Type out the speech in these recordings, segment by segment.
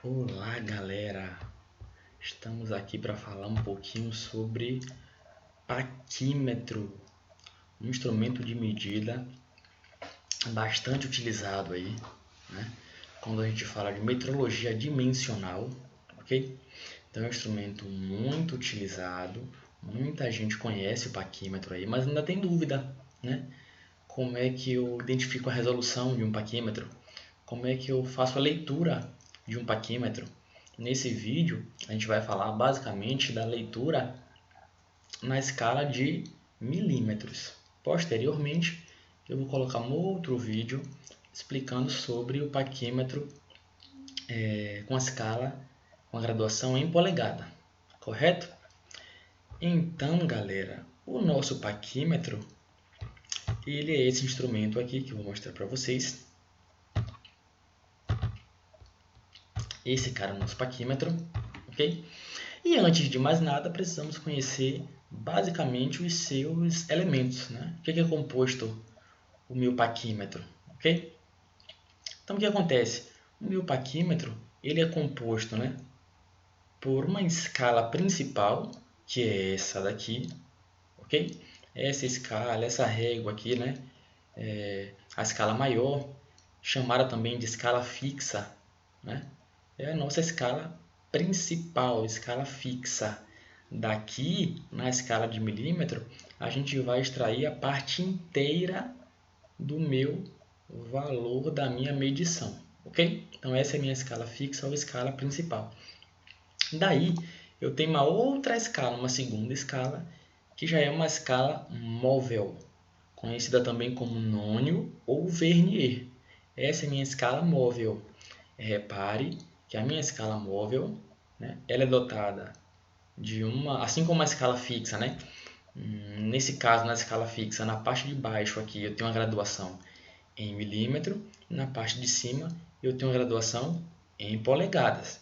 Olá, galera! Estamos aqui para falar um pouquinho sobre paquímetro, um instrumento de medida bastante utilizado aí, né? Quando a gente fala de metrologia dimensional, ok? Então é um instrumento muito utilizado, muita gente conhece o paquímetro aí, mas ainda tem dúvida, né? Como é que eu identifico a resolução de um paquímetro? Como é que eu faço a leitura de um paquímetro? Nesse vídeo, a gente vai falar basicamente da leitura na escala de milímetros. Posteriormente, eu vou colocar um outro vídeo explicando sobre o paquímetro com a escala, com a graduação em polegada, correto? Então, galera, o nosso paquímetro, ele é esse instrumento aqui que eu vou mostrar para vocês. Esse cara é o nosso paquímetro, ok? E antes de mais nada, precisamos conhecer basicamente os seus elementos, né? O que é composto o meu paquímetro, ok? Então, o que acontece? O meu paquímetro ele é composto, né, por uma escala principal, que é essa daqui, ok? Essa escala, essa régua aqui, né, a escala maior, chamada também de escala fixa, né? É a nossa escala principal, escala fixa. Daqui, na escala de milímetro, a gente vai extrair a parte inteira do meu valor da minha medição, ok? Então essa é a minha escala fixa ou escala principal. Daí eu tenho uma outra escala, uma segunda escala, que já é uma escala móvel, conhecida também como nônio ou vernier. Essa é a minha escala móvel. Repare que a minha escala móvel, né, ela é dotada de uma, assim como a escala fixa, né? Nesse caso, na escala fixa, na parte de baixo aqui eu tenho uma graduação em milímetro, na parte de cima eu tenho uma graduação em polegadas.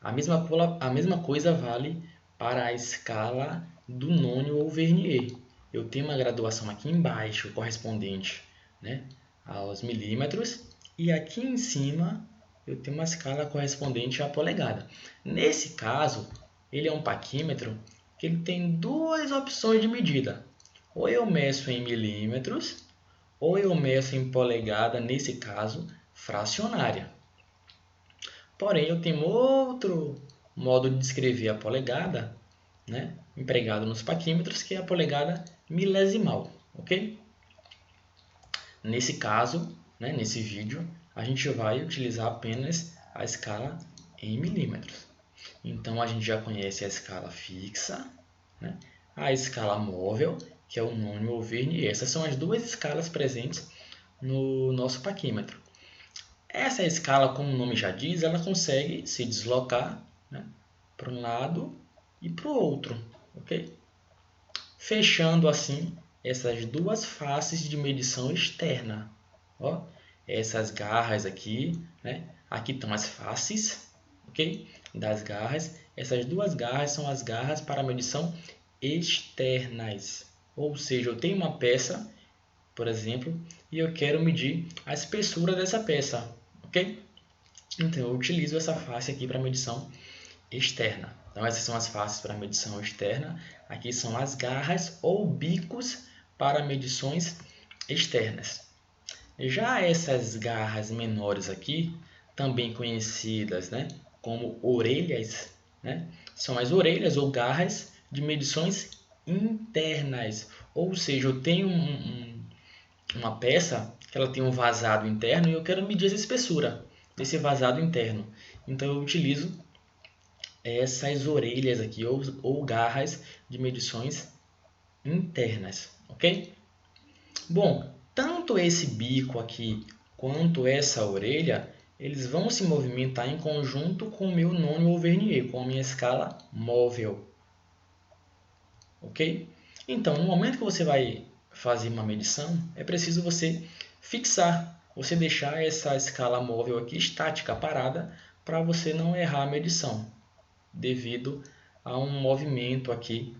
A mesma coisa vale para a escala do nônio ou vernier. Eu tenho uma graduação aqui embaixo correspondente, né, aos milímetros, e aqui em cima eu tenho uma escala correspondente à polegada. Nesse caso, ele é um paquímetro que ele tem duas opções de medida. Ou eu meço em milímetros, ou eu meço em polegada, nesse caso, fracionária. Porém, eu tenho outro modo de descrever a polegada, né, empregado nos paquímetros, que é a polegada milesimal, ok? Nesse caso, né, nesse vídeo, a gente vai utilizar apenas a escala em milímetros. Então, a gente já conhece a escala fixa, né, a escala móvel, que é o nônio ou vernier. Essas são as duas escalas presentes no nosso paquímetro. Essa escala, como o nome já diz, ela consegue se deslocar, né, para um lado e para o outro, ok? Fechando assim essas duas faces de medição externa. Ó, essas garras aqui, né? Aqui estão as faces, ok? Das garras. Essas duas garras são as garras para medição externas. Ou seja, eu tenho uma peça, por exemplo, e eu quero medir a espessura dessa peça, ok? Então eu utilizo essa face aqui para medição externa. Então essas são as faces para medição externa. Aqui são as garras ou bicos para medições externas. Já essas garras menores aqui, também conhecidas, né, como orelhas, né, são as orelhas ou garras de medições internas. Ou seja, eu tenho uma peça que ela tem um vazado interno e eu quero medir essa espessura desse vazado interno. Então eu utilizo essas orelhas aqui ou garras de medições internas, ok? Bom, tanto esse bico aqui quanto essa orelha, eles vão se movimentar em conjunto com o meu nônio ou vernier, com a minha escala móvel, ok? Então, no momento que você vai fazer uma medição, é preciso você fixar, você deixar essa escala móvel aqui estática, parada, para você não errar a medição, devido a um movimento aqui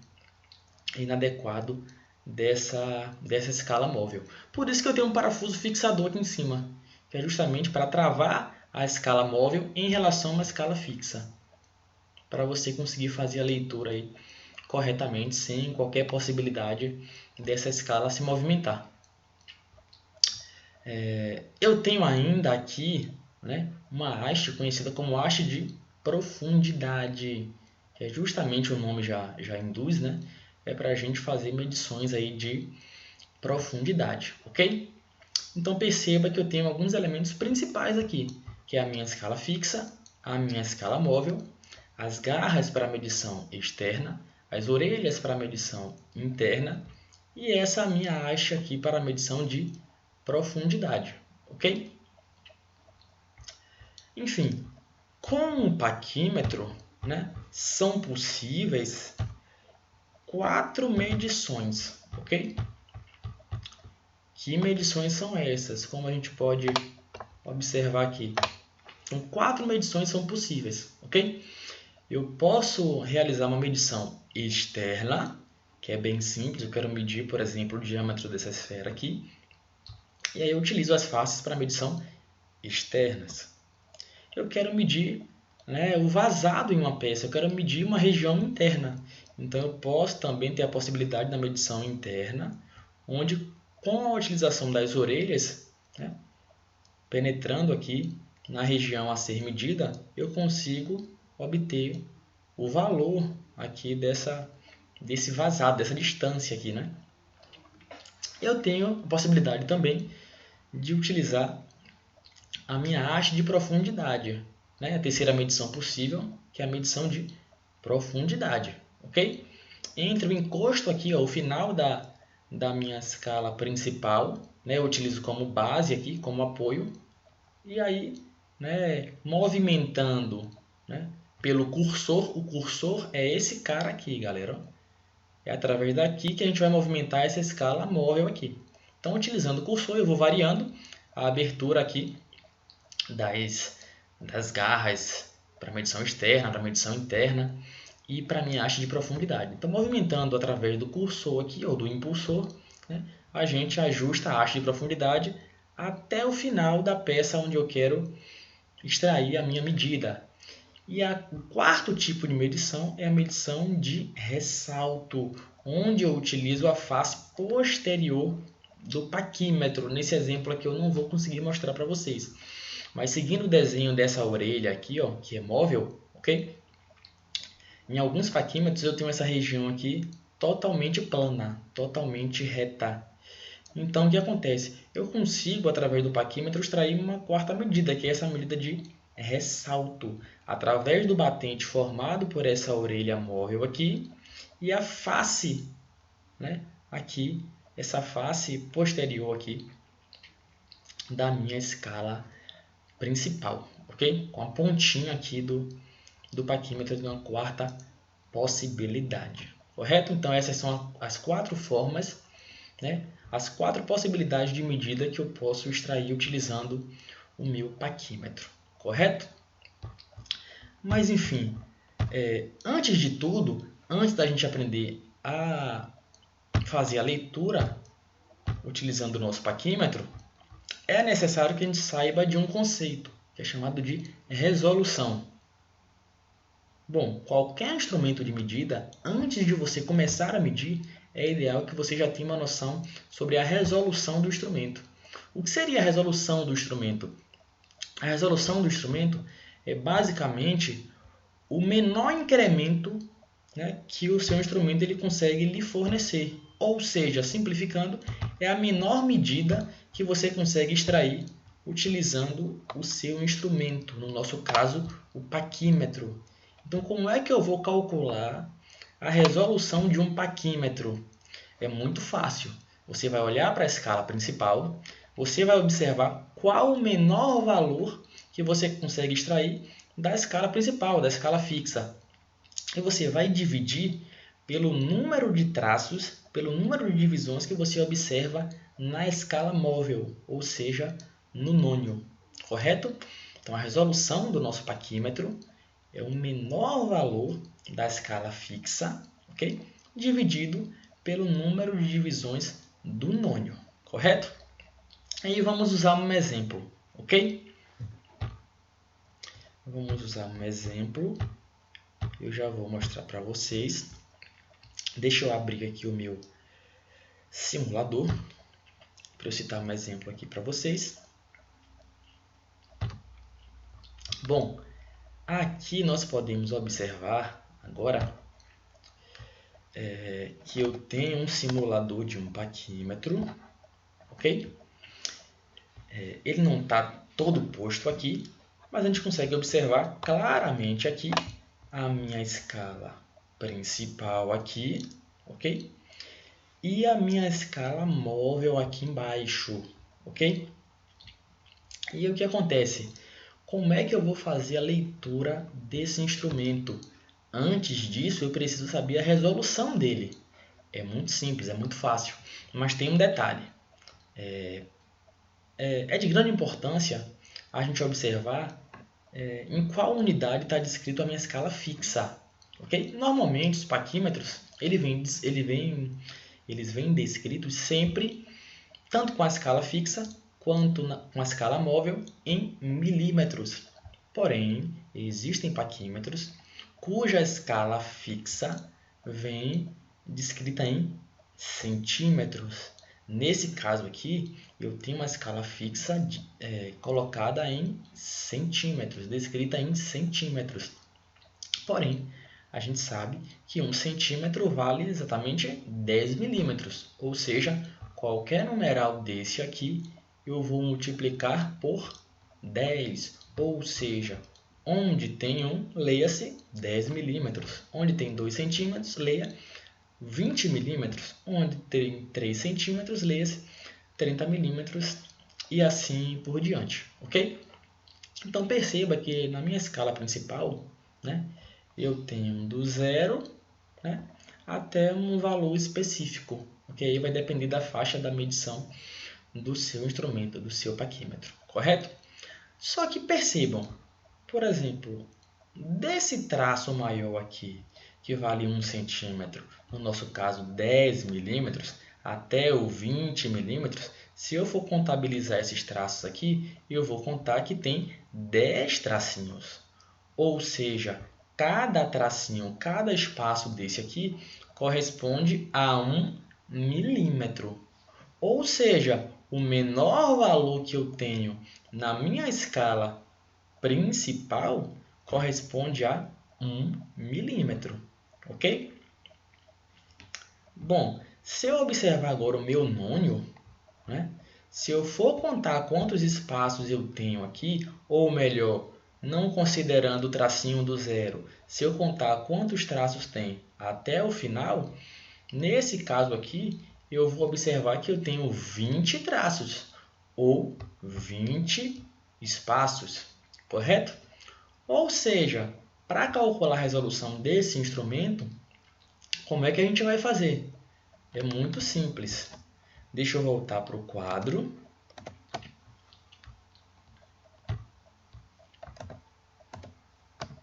inadequado dessa escala móvel. Por isso que eu tenho um parafuso fixador aqui em cima, que é justamente para travar a escala móvel em relação a uma escala fixa, para você conseguir fazer a leitura aí corretamente, sem qualquer possibilidade dessa escala se movimentar. Eu tenho ainda aqui, né, uma haste conhecida como haste de profundidade, que é justamente o nome já induz, né? É para a gente fazer medições aí de profundidade, ok? Então perceba que eu tenho alguns elementos principais aqui, que é a minha escala fixa, a minha escala móvel, as garras para medição externa, as orelhas para medição interna e essa minha haste aqui para medição de profundidade, ok? Enfim, com o paquímetro, né, são possíveis 4 medições, ok? Que medições são essas? Como a gente pode observar aqui. Então, 4 medições são possíveis, ok? Eu posso realizar uma medição externa, que é bem simples. Eu quero medir, por exemplo, o diâmetro dessa esfera aqui. E aí eu utilizo as faces para medição externas. Eu quero medir, né, o vazado em uma peça. Eu quero medir uma região interna. Então eu posso também ter a possibilidade da medição interna, onde com a utilização das orelhas, né, penetrando aqui na região a ser medida, eu consigo obter o valor aqui desse vazado, dessa distância aqui, né? Eu tenho a possibilidade também de utilizar a minha haste de profundidade, né? A terceira medição possível, que é a medição de profundidade, ok? Entre o encosto aqui, ó, o final da minha escala principal, né? Eu utilizo como base aqui, como apoio, e aí, né, movimentando, né, pelo cursor. O cursor é esse cara aqui, galera. É através daqui que a gente vai movimentar essa escala móvel aqui. Então, utilizando o cursor, eu vou variando a abertura aqui das garras para medição externa, para medição interna e para minha haste de profundidade. Então, movimentando através do cursor aqui, ou do impulsor, né, a gente ajusta a haste de profundidade até o final da peça onde eu quero extrair a minha medida. E o quarto tipo de medição é a medição de ressalto, onde eu utilizo a face posterior do paquímetro. Nesse exemplo aqui eu não vou conseguir mostrar para vocês. Mas seguindo o desenho dessa orelha aqui, ó, que é móvel, ok? Em alguns paquímetros eu tenho essa região aqui totalmente plana, totalmente reta. Então, o que acontece? Eu consigo, através do paquímetro, extrair uma quarta medida, que é essa medida de ressalto, através do batente formado por essa orelha móvel aqui e a face, né, aqui, essa face posterior aqui da minha escala principal, ok? Com a pontinha aqui do paquímetro de uma quarta possibilidade, correto? Então, essas são as 4 formas, né? As 4 possibilidades de medida que eu posso extrair utilizando o meu paquímetro, correto? Mas enfim, antes de tudo, antes da gente aprender a fazer a leitura utilizando o nosso paquímetro, é necessário que a gente saiba de um conceito, que é chamado de resolução. Bom, qualquer instrumento de medida, antes de você começar a medir, é ideal que você já tenha uma noção sobre a resolução do instrumento. O que seria a resolução do instrumento? A resolução do instrumento é basicamente o menor incremento, né, que o seu instrumento ele consegue lhe fornecer. Ou seja, simplificando, é a menor medida que você consegue extrair utilizando o seu instrumento, no nosso caso, o paquímetro. Então, como é que eu vou calcular a resolução de um paquímetro? É muito fácil. Você vai olhar para a escala principal, você vai observar qual o menor valor que você consegue extrair da escala principal, da escala fixa. E você vai dividir pelo número de traços, pelo número de divisões que você observa na escala móvel, ou seja, no nônio, correto? Então, a resolução do nosso paquímetro é o menor valor da escala fixa, ok? Dividido pelo número de divisões do nônio, correto? Aí vamos usar um exemplo, ok? Vamos usar um exemplo. Eu já vou mostrar para vocês. Deixa eu abrir aqui o meu simulador para eu citar um exemplo aqui para vocês. Bom, aqui nós podemos observar agora que eu tenho um simulador de um paquímetro, ok? Ele não está todo posto aqui, mas a gente consegue observar claramente aqui a minha escala principal aqui, ok? E a minha escala móvel aqui embaixo, ok? E o que acontece? Como é que eu vou fazer a leitura desse instrumento? Antes disso, eu preciso saber a resolução dele. É muito simples, é muito fácil, mas tem um detalhe. É de grande importância a gente observar em qual unidade está descrito a minha escala fixa. Okay? Normalmente, os paquímetros eles vêm descritos sempre, tanto com a escala fixa, quanto com a escala móvel, em milímetros. Porém, existem paquímetros cuja escala fixa vem descrita em centímetros. Nesse caso aqui, eu tenho uma escala fixa colocada em centímetros, descrita em centímetros. Porém, a gente sabe que 1 centímetro vale exatamente 10 milímetros, ou seja, qualquer numeral desse aqui eu vou multiplicar por 10, ou seja, onde tem 1, leia-se 10 milímetros, onde tem 2 centímetros, leia 20 milímetros, onde tem 3 centímetros, leia-se 30 milímetros e assim por diante, ok? Então perceba que na minha escala principal, né, eu tenho do zero, né, até um valor específico, ok? Aí vai depender da faixa da medição do seu instrumento, do seu paquímetro, correto? Só que percebam, por exemplo, desse traço maior aqui, que vale 1 centímetro, no nosso caso 10 milímetros, até o 20 milímetros, se eu for contabilizar esses traços aqui, eu vou contar que tem 10 tracinhos. Ou seja, cada tracinho, cada espaço desse aqui corresponde a 1 milímetro. Ou seja, o menor valor que eu tenho na minha escala principal corresponde a 1 milímetro, ok? Bom, se eu observar agora o meu nônio, né? Se eu for contar quantos espaços eu tenho aqui, ou melhor, não considerando o tracinho do zero, se eu contar quantos traços tem até o final, nesse caso aqui, eu vou observar que eu tenho 20 traços, ou 20 espaços, correto? Ou seja, para calcular a resolução desse instrumento, como é que a gente vai fazer? É muito simples. Deixa eu voltar para o quadro.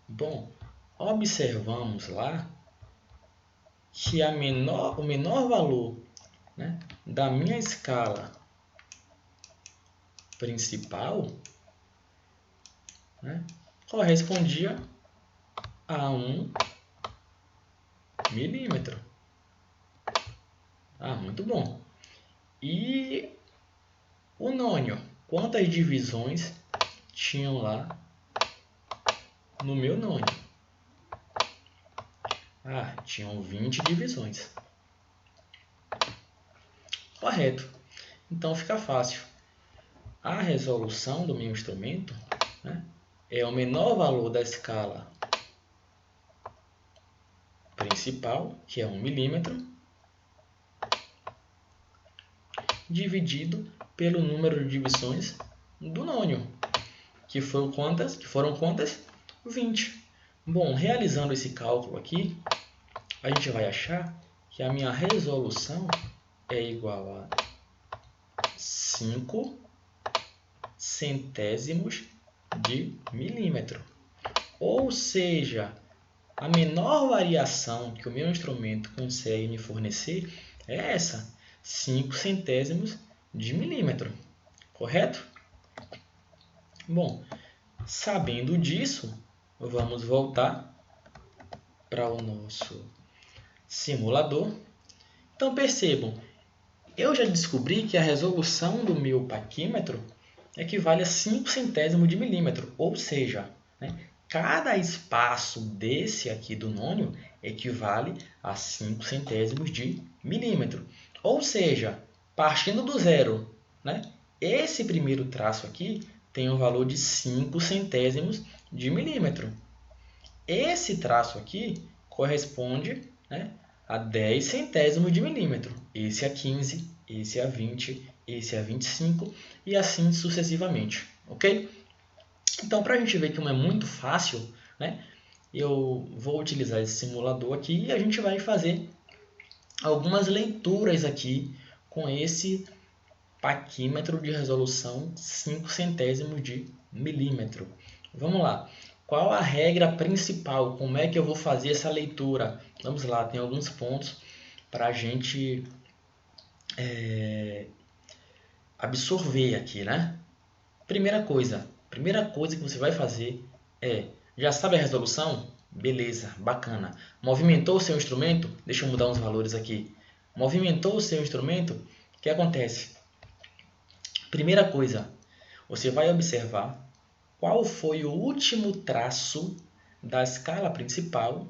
Bom, observamos lá que o menor valor, né, da minha escala principal, né, correspondia a 1 milímetro. Muito bom. E o nônio, quantas divisões tinham lá no meu nônio? Tinham 20 divisões. Correto. Então fica fácil. A resolução do meu instrumento, né, é o menor valor da escala principal, que é 1 milímetro, dividido pelo número de divisões do nônio, que foram quantas? 20. Bom, realizando esse cálculo aqui, a gente vai achar que a minha resolução é igual a 5 centésimos de milímetro. Ou seja, a menor variação que o meu instrumento consegue me fornecer é essa, 5 centésimos de milímetro, correto? Bom, Sabendo disso, vamos voltar para o nosso simulador. Então percebam, eu já descobri que a resolução do meu paquímetro equivale a 5 centésimos de milímetro, ou seja, né, cada espaço desse aqui do nônio equivale a 5 centésimos de milímetro. Ou seja, partindo do zero, né, esse primeiro traço aqui tem um valor de 5 centésimos de milímetro. Esse traço aqui corresponde, né, a 10 centésimos de milímetro. Esse a 15, esse a 20, esse a 25 e assim sucessivamente. Ok? Então, para a gente ver que é muito fácil, né, eu vou utilizar esse simulador aqui e a gente vai fazer algumas leituras aqui com esse paquímetro de resolução 5 centésimos de milímetro. Vamos lá. Qual a regra principal? Como é que eu vou fazer essa leitura? Vamos lá, tem alguns pontos para a gente absorver aqui, né? Primeira coisa que você vai fazer é, já sabe a resolução? Beleza, bacana. Movimentou o seu instrumento? Deixa eu mudar uns valores aqui. Movimentou o seu instrumento? O que acontece? Primeira coisa, você vai observar qual foi o último traço da escala principal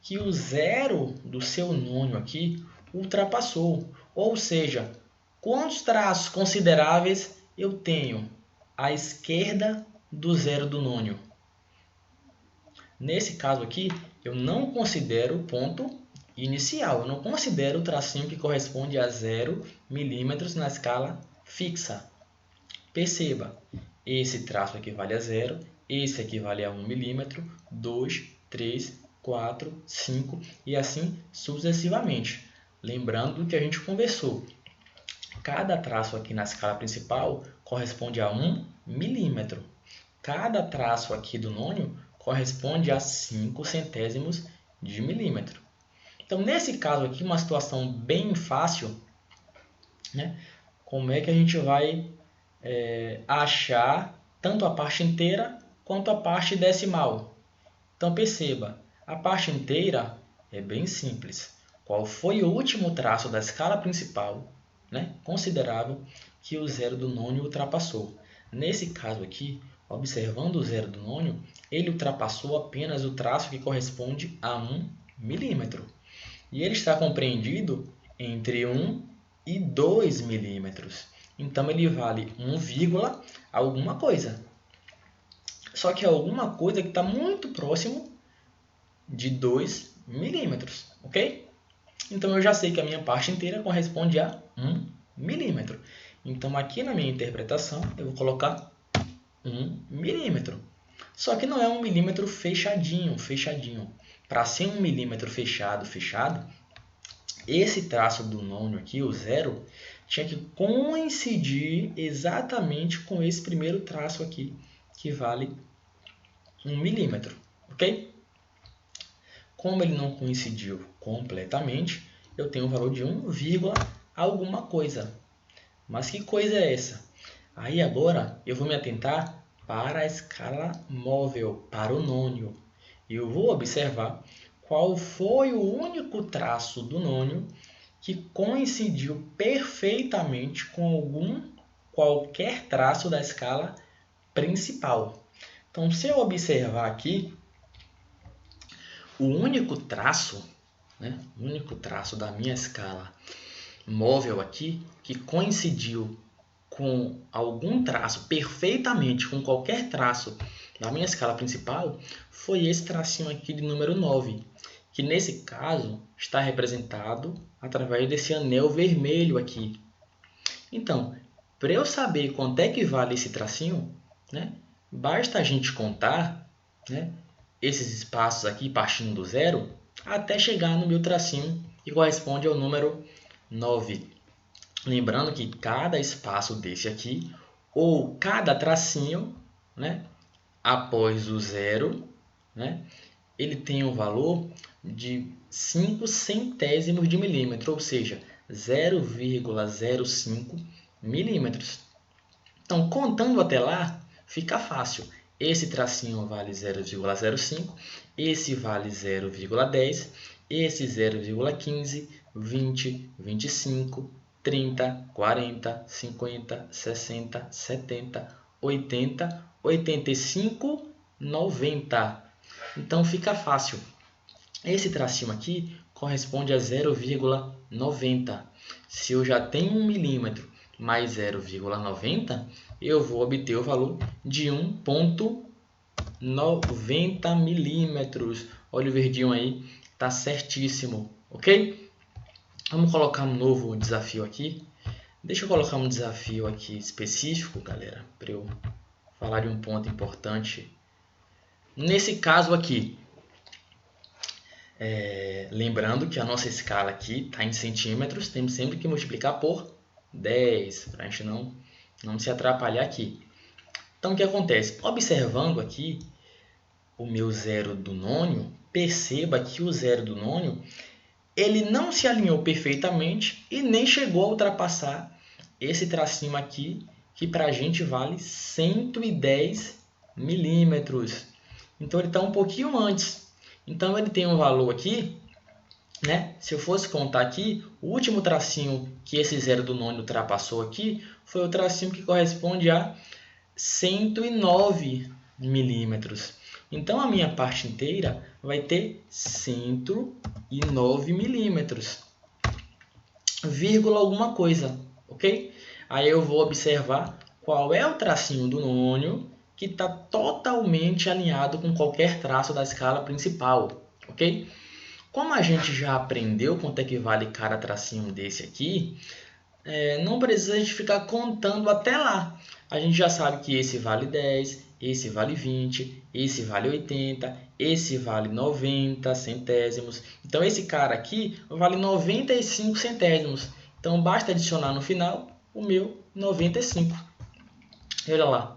que o zero do seu nônio aqui ultrapassou. Ou seja, quantos traços consideráveis eu tenho à esquerda do zero do nônio? Nesse caso aqui, eu não considero o ponto inicial. Eu não considero o tracinho que corresponde a 0 milímetros na escala fixa. Perceba, esse traço equivale a 0, esse equivale a 1 milímetro, 2, 3, 4, 5 e assim sucessivamente. Lembrando que a gente conversou, cada traço aqui na escala principal corresponde a 1 milímetro. Cada traço aqui do nônio corresponde a 5 centésimos de milímetro. Então, nesse caso aqui, uma situação bem fácil, né? Como é que a gente vai achar tanto a parte inteira quanto a parte decimal? Então, perceba, a parte inteira é bem simples. Qual foi o último traço da escala principal, né, considerável, que o zero do nônio ultrapassou? Nesse caso aqui, observando o zero do nônio, ele ultrapassou apenas o traço que corresponde a 1 milímetro. E ele está compreendido entre 1 e 2 milímetros. Então, ele vale 1, alguma coisa. Só que é alguma coisa que está muito próximo de 2 milímetros, ok? Então, eu já sei que a minha parte inteira corresponde a 1 milímetro. Então, aqui na minha interpretação, eu vou colocar 1 milímetro. Só que não é 1 milímetro fechadinho. Para ser 1 milímetro fechado, esse traço do nônio aqui, o zero, tinha que coincidir exatamente com esse primeiro traço aqui, que vale 1 milímetro, ok? Como ele não coincidiu completamente, eu tenho um valor de 1, alguma coisa. Mas que coisa é essa? Aí agora eu vou me atentar para a escala móvel, para o nônio. E eu vou observar qual foi o único traço do nônio que coincidiu perfeitamente com qualquer traço da escala principal. Então, se eu observar aqui, o único traço da minha escala móvel aqui, que coincidiu com algum traço perfeitamente, com qualquer traço da minha escala principal, foi esse tracinho aqui de número 9, que nesse caso está representado através desse anel vermelho aqui. Então, para eu saber quanto é que vale esse tracinho, né, basta a gente contar, né, esses espaços aqui partindo do zero até chegar no meu tracinho que corresponde ao número 9. Lembrando que cada espaço desse aqui, ou cada tracinho, né, após o zero, né, ele tem um valor de 5 centésimos de milímetro, ou seja, 0,05 milímetros. Então, contando até lá, fica fácil. esse tracinho vale 0,05, esse vale 0,10, esse 0,15, 20, 25, 30, 40, 50, 60, 70, 80, 85, 90. Então fica fácil. Esse tracinho aqui corresponde a 0,90. Se eu já tenho 1 milímetro mais 0,90, eu vou obter o valor de 1,90 milímetros. Olha o verdinho aí, tá certíssimo, ok? Vamos colocar um novo desafio aqui. Deixa eu colocar um desafio aqui específico, galera, para eu falar de um ponto importante. Nesse caso aqui, lembrando que a nossa escala aqui está em centímetros, temos sempre que multiplicar por 10, para a gente não se atrapalhar aqui. Então, o que acontece? Observando aqui o meu zero do nônio, perceba que o zero do nônio ele não se alinhou perfeitamente e nem chegou a ultrapassar esse tracinho aqui, que para a gente vale 110 milímetros. Então, ele está um pouquinho antes. Então, ele tem um valor aqui, né? Se eu fosse contar aqui, o último tracinho que esse zero do nônio ultrapassou aqui foi o tracinho que corresponde a 109 milímetros. Então, a minha parte inteira vai ter 109 milímetros, vírgula alguma coisa, ok? Aí eu vou observar qual é o tracinho do nônio que está totalmente alinhado com qualquer traço da escala principal, ok? Como a gente já aprendeu quanto é que vale cada tracinho desse aqui, não precisa a gente ficar contando até lá. A gente já sabe que esse vale 10, esse vale 20, esse vale 80, esse vale 90 centésimos. Então, esse cara aqui vale 95 centésimos. Então, basta adicionar no final o meu 95. E olha lá,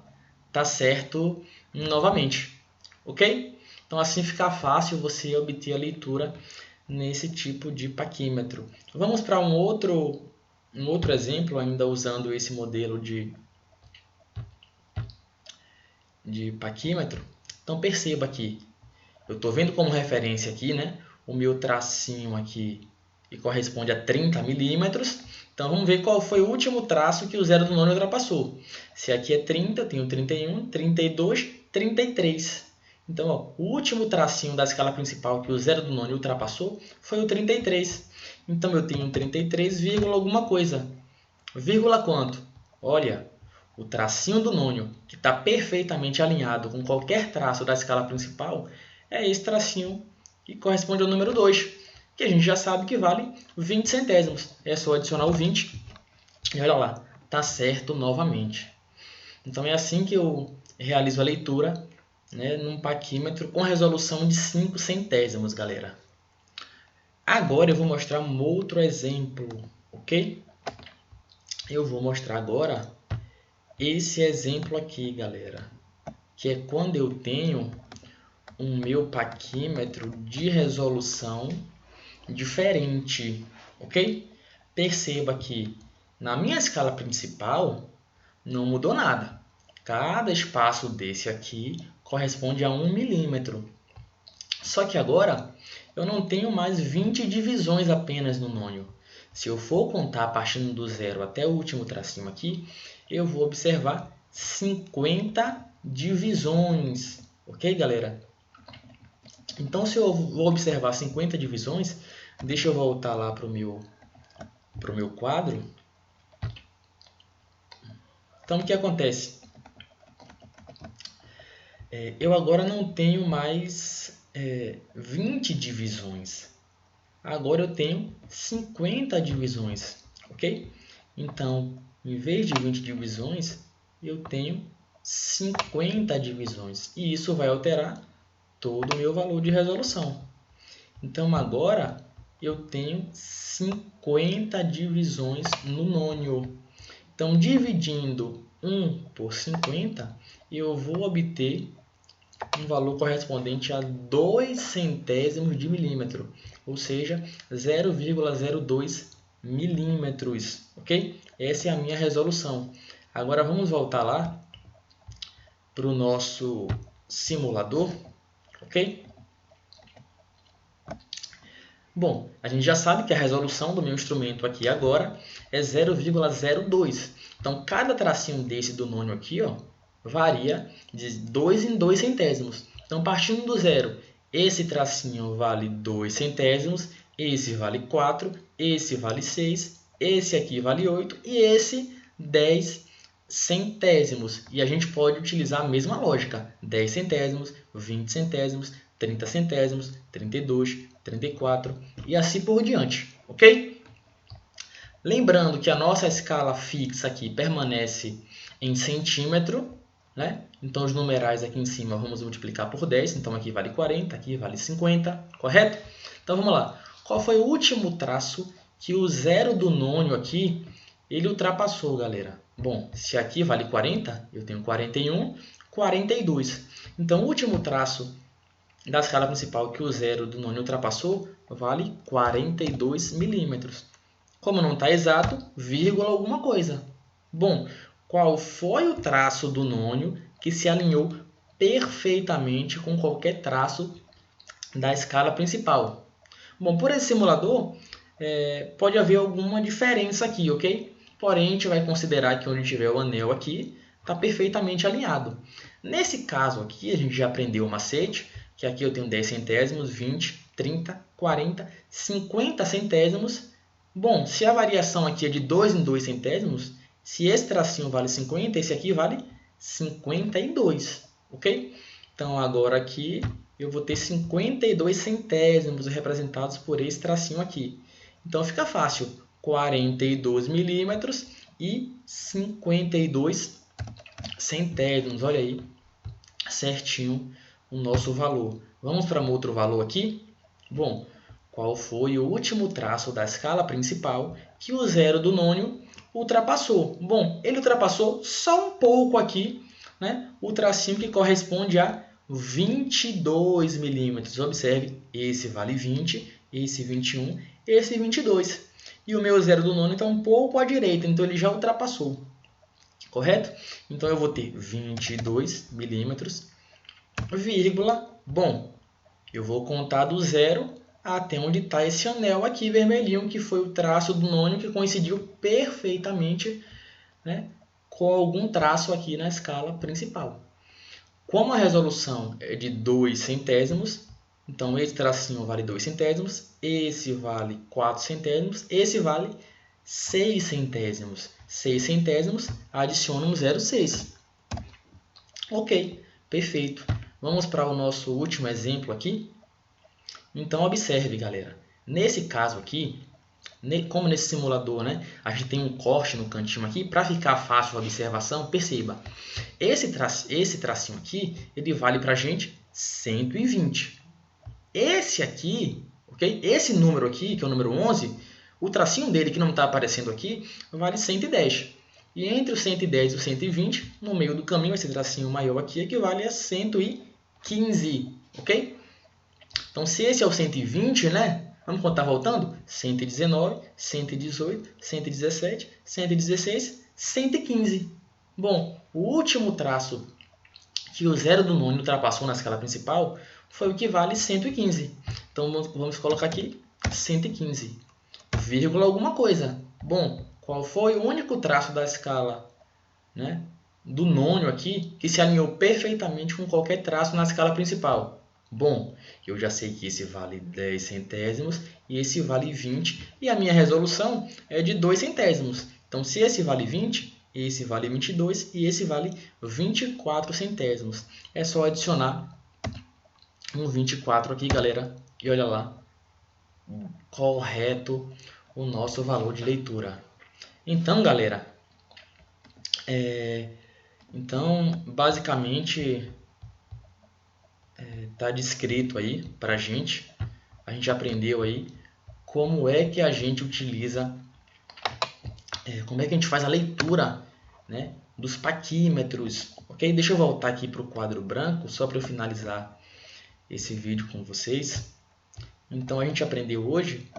tá certo novamente, ok? Então, assim fica fácil você obter a leitura nesse tipo de paquímetro. Vamos para um outro exemplo, ainda usando esse modelo de paquímetro. Então, perceba aqui, eu estou vendo como referência aqui, né, o meu tracinho aqui, que corresponde a 30 milímetros. Então, vamos ver qual foi o último traço que o zero do nônio ultrapassou. Se aqui é 30, eu tenho 31, 32, 33. Então, ó, o último tracinho da escala principal que o zero do nônio ultrapassou foi o 33. Então, eu tenho 33, alguma coisa. Vírgula quanto? Olha, o tracinho do nônio, que está perfeitamente alinhado com qualquer traço da escala principal, é esse tracinho que corresponde ao número 2, que a gente já sabe que vale 20 centésimos. É só adicionar o 20 e olha lá, está certo novamente. Então, é assim que eu realizo a leitura, né, num paquímetro com resolução de 5 centésimos, galera. Agora eu vou mostrar um outro exemplo, ok? Eu vou mostrar agora esse exemplo aqui, galera, que é quando eu tenho o meu paquímetro de resolução diferente, ok? Perceba que na minha escala principal não mudou nada. Cada espaço desse aqui corresponde a 1 milímetro. Só que agora eu não tenho mais 20 divisões apenas no nônio. Se eu for contar partindo do zero até o último tracinho aqui, eu vou observar 50 divisões. Ok, galera? Então, se eu vou observar 50 divisões, deixa eu voltar lá para o meu quadro. Então, o que acontece? Eu agora não tenho mais 20 divisões. Agora eu tenho 50 divisões, ok? Então, em vez de 20 divisões, eu tenho 50 divisões. E isso vai alterar todo o meu valor de resolução. Então, agora eu tenho 50 divisões no nônio. Então, dividindo 1 por 50, eu vou obter um valor correspondente a 2 centésimos de milímetro, ou seja, 0,02 milímetros, ok? Essa é a minha resolução. Agora vamos voltar lá para o nosso simulador, ok? Bom, a gente já sabe que a resolução do meu instrumento aqui agora é 0,02. Então, cada tracinho desse do nônio aqui, ó, varia de 2 em 2 centésimos. Então, partindo do zero, esse tracinho vale 2 centésimos, esse vale 4, esse vale 6, esse aqui vale 8 e esse 10 centésimos. E a gente pode utilizar a mesma lógica, 10 centésimos, 20 centésimos, 30 centésimos, 32, 34 e assim por diante, ok? Lembrando que a nossa escala fixa aqui permanece em centímetro, né? Então os numerais aqui em cima vamos multiplicar por 10, então aqui vale 40, aqui vale 50, correto? Então vamos lá, qual foi o último traço que o zero do nônio aqui, ele ultrapassou, galera? Bom, se aqui vale 40, eu tenho 41, 42. Então o último traço da escala principal que o zero do nônio ultrapassou vale 42 milímetros. Como não está exato, vírgula alguma coisa. Bom, qual foi o traço do nônio que se alinhou perfeitamente com qualquer traço da escala principal? Bom, por esse simulador, pode haver alguma diferença aqui, ok? Porém, a gente vai considerar que onde tiver o anel aqui, está perfeitamente alinhado. Nesse caso aqui, a gente já aprendeu o macete, que aqui eu tenho 10 centésimos, 20, 30, 40, 50 centésimos. Bom, se a variação aqui é de 2 em 2 centésimos, se esse tracinho vale 50, esse aqui vale 52, ok? Então, agora aqui eu vou ter 52 centésimos representados por esse tracinho aqui. Então, fica fácil, 42 milímetros e 52 centésimos. Olha aí, certinho o nosso valor. Vamos para um outro valor aqui? Bom, qual foi o último traço da escala principal que o zero do nônio ultrapassou? Bom, ele ultrapassou só um pouco aqui, né? O tracinho que corresponde a 22 milímetros. Observe, esse vale 20, esse 21, esse 22. E o meu zero do nônio está um pouco à direita, então ele já ultrapassou. Correto? Então eu vou ter 22 milímetros, vírgula, bom, eu vou contar do zero até onde está esse anel aqui vermelhinho, que foi o traço do nônio que coincidiu perfeitamente, né, com algum traço aqui na escala principal. Como a resolução é de 2 centésimos, então esse tracinho vale 2 centésimos, esse vale 4 centésimos, esse vale 6 centésimos. 6 centésimos, adiciono um 0,6. Ok, perfeito. Vamos para o nosso último exemplo aqui. Então, observe, galera. Nesse caso aqui, como nesse simulador, né, a gente tem um corte no cantinho aqui, para ficar fácil a observação, perceba. Esse tracinho aqui, ele vale para a gente 120. Esse aqui, ok? Esse número aqui, que é o número 11, o tracinho dele, que não está aparecendo aqui, vale 110. E entre o 110 e o 120, no meio do caminho, esse tracinho maior aqui equivale a 115, ok? Então, se esse é o 120, né? Vamos contar voltando? 119, 118, 117, 116, 115. Bom, o último traço que o zero do nônio ultrapassou na escala principal foi o que vale 115. Então, vamos colocar aqui 115, vírgula alguma coisa. Bom, qual foi o único traço da escala, né, do nônio aqui que se alinhou perfeitamente com qualquer traço na escala principal? Bom, eu já sei que esse vale 10 centésimos e esse vale 20 e a minha resolução é de 2 centésimos. Então, se esse vale 20, esse vale 22 e esse vale 24 centésimos. É só adicionar um 24 aqui, galera, e olha lá, correto o nosso valor de leitura. Então, galera, basicamente está descrito aí para a gente já aprendeu aí como é que a gente utiliza, como é que a gente faz a leitura, né, dos paquímetros, ok? Deixa eu voltar aqui para o quadro branco, só para eu finalizar esse vídeo com vocês. Então, a gente aprendeu hoje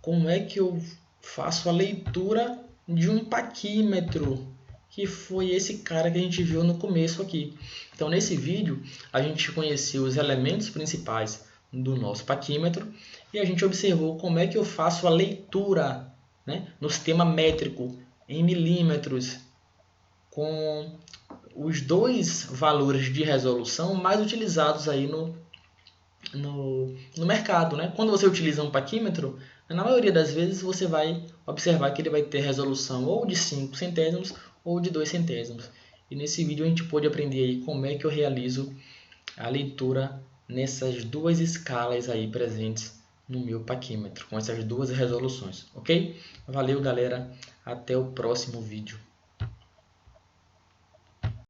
como é que eu faço a leitura de um paquímetro, que foi esse cara que a gente viu no começo aqui. Então, nesse vídeo, a gente conheceu os elementos principais do nosso paquímetro e a gente observou como é que eu faço a leitura, né, no sistema métrico em milímetros com os dois valores de resolução mais utilizados aí no mercado, né? Quando você utiliza um paquímetro, na maioria das vezes você vai observar que ele vai ter resolução ou de 5 centésimos ou de 2 centésimos. E nesse vídeo a gente pôde aprender aí como é que eu realizo a leitura nessas duas escalas aí presentes no meu paquímetro, com essas duas resoluções, ok? Valeu, galera. Até o próximo vídeo.